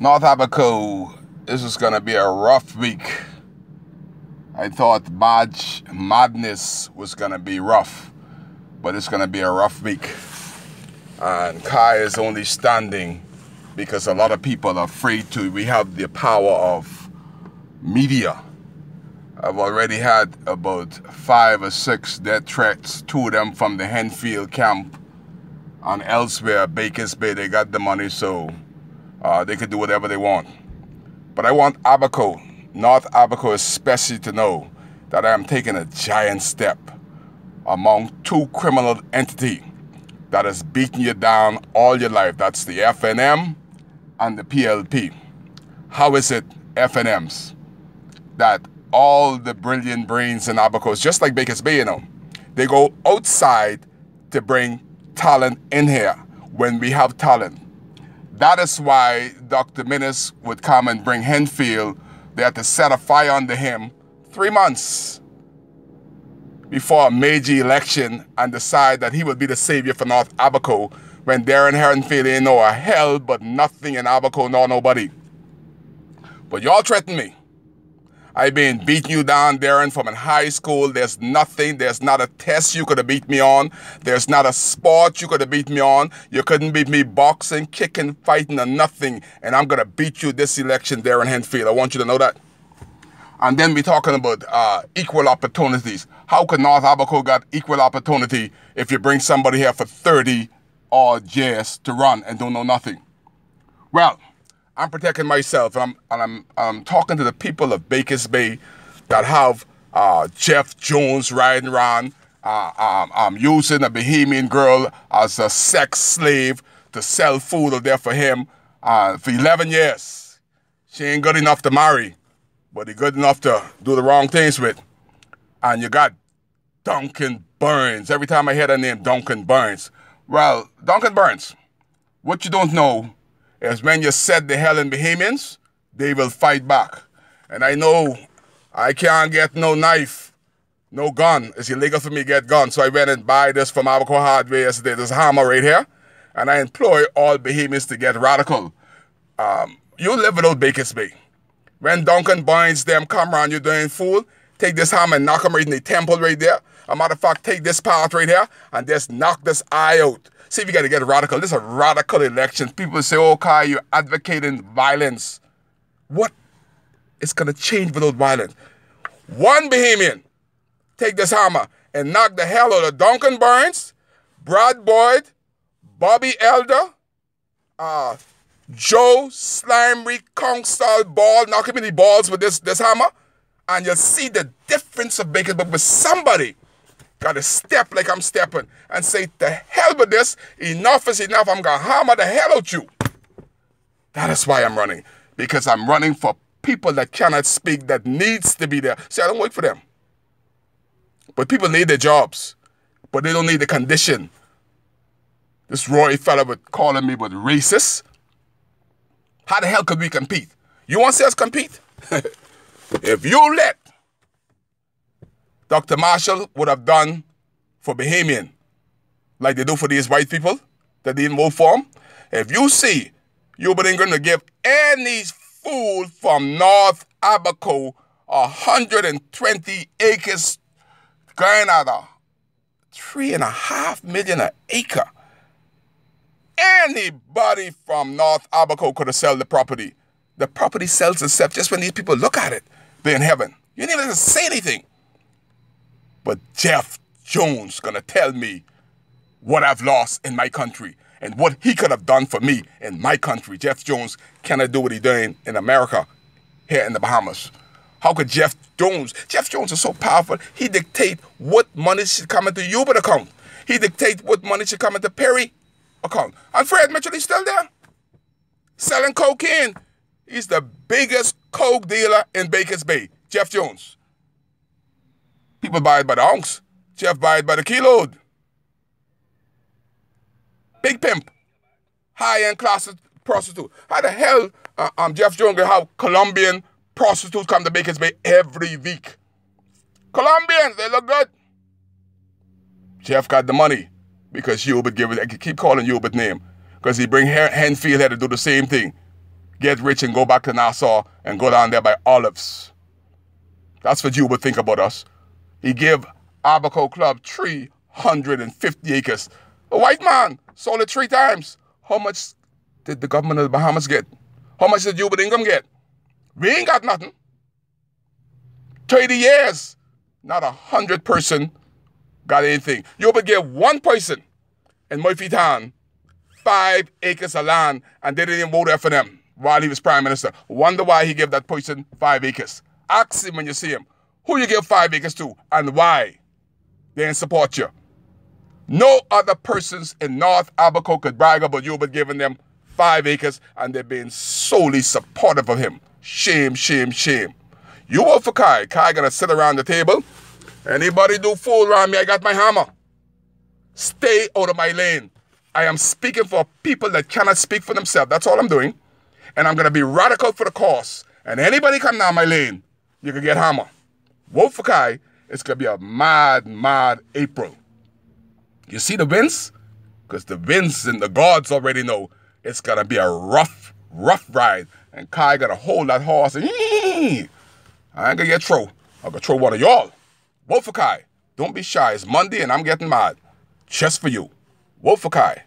North Abaco, this is going to be a rough week. I thought March Madness was going to be rough, but it's going to be a rough week. And Kai is only standing because a lot of people are afraid to. We have the power of media. I've already had about 5 or 6 death threats, 2 of them from the Henfield camp and elsewhere, Baker's Bay. They got the money, so they could do whatever they want. But I want Abaco, North Abaco especially, to know that I am taking a giant step among 2 criminal entities that has beaten you down all your life. That's the FNM and the PLP. How is it, FNMs, that all the brilliant brains in Abaco, just like Baker's Bay, you know, they go outside to bring talent in here when we have talent? That is why Dr. Minnis would come and bring Henfield. They had to set a fire under him 3 months before a major election and decide that he would be the savior for North Abaco when Darren Henfield ain't know a hell but nothing in Abaco nor nobody. But y'all threaten me. I've been beating you down, Darren, from in high school. There's nothing. There's not a test you could have beat me on. There's not a sport you could have beat me on. You couldn't beat me boxing, kicking, fighting, or nothing. And I'm going to beat you this election, Darren Henfield. I want you to know that. And then we're talking about equal opportunities. How could North Abaco get equal opportunity if you bring somebody here for 30 odd years to run and don't know nothing? Well, I'm protecting myself, and I'm talking to the people of Baker's Bay that have Jeff Jones riding around, using a Bahamian girl as a sex slave to sell food out there for him for 11 years. She ain't good enough to marry, but he's good enough to do the wrong things with. And you got Duncan Burns. Every time I hear that name, Duncan Burns. Well, Duncan Burns, what you don't know is when you set the hell in Bahamians, they will fight back. And I know I can't get no knife, no gun. It's illegal for me to get guns. So I went and buy this from Abaco Hardware yesterday. This hammer right here. And I employ all Bahamians to get radical. You live without Baker's Bay. When Duncan Burns them come around you doing fool, take this hammer and knock him right in the temple right there. A matter of fact, take this part right here and just knock this eye out. See if you got to get radical. This is a radical election. People say, oh, Kai, you're advocating violence. What is going to change without violence? One Bahamian take this hammer and knock the hell out of Duncan Burns, Brad Boyd, Bobby Elder, Joe Slimery, Kongstall Ball, knock him in the balls with this hammer, and you'll see the difference of Baker's. But with somebody got to step like I'm stepping and say, the hell with this, enough is enough, I'm going to hammer the hell out you. That is why I'm running, because I'm running for people that cannot speak, that needs to be there. See, I don't work for them. But people need their jobs, but they don't need the condition. This Roy fella was calling me but racist. How the hell could we compete? You want to see us compete? If you let Dr. Marshall would have done for Bahamian, like they do for these white people that didn't vote for him. If you see you ain't going to give any fool from North Abaco 120 acres going at $3.5 million an acre, anybody from North Abaco could have sold the property. The property sells itself just when these people look at it. They're in heaven. You didn't even have to say anything. But Jeff Jones gonna tell me what I've lost in my country and what he could have done for me in my country. Jeff Jones cannot do what he's doing in America, here in the Bahamas. How could Jeff Jones is so powerful, he dictate what money should come into Uber account. He dictate what money should come into Perry account. And Fred Mitchell is still there, selling cocaine. He's the biggest coke dealer in Baker's Bay, Jeff Jones. People buy it by the ounce. Jeff buy it by the kilo. Big pimp. High-end class prostitute. How the hell Jeff Jones gonna have Colombian prostitutes come to Baker's Bay every week? Colombians, they look good. Jeff got the money because Hubert gave it. I keep calling Hubert name because he bring Henfield here to do the same thing. get rich and go back to Nassau and go down there by olives. That's what you would think about us. He gave Abaco Club 350 acres. A white man sold it 3 times. How much did the government of the Bahamas get? How much did Hubert Ingham get? We ain't got nothing. 30 years, not 100 person got anything. Hubert gave 1 person in Murphy Town 5 acres of land, and they didn't even vote FNM while he was Prime Minister. Wonder why he gave that person 5 acres. Ask him when you see him, who you give 5 acres to and why. They didn't support you. No other persons in North Abaco could brag about Hubert giving them 5 acres, and they're being solely supportive of him. Shame, shame, shame. You vote for Kai. Kai gonna sit around the table. Anybody do fool around me, I got my hammer. Stay out of my lane. I am speaking for people that cannot speak for themselves. That's all I'm doing. And I'm gonna be radical for the cause. And anybody come down my lane, you can get hammer. Vote for Kai. It's gonna be a mad, mad April. You see the winds? Because the winds and the gods already know it's gonna be a rough, rough ride. And Kai gonna hold that horse and I ain't gonna get throw. I'm gonna throw one of y'all. Vote for Kai. Don't be shy. It's Monday and I'm getting mad. Just for you. Vote for Kai.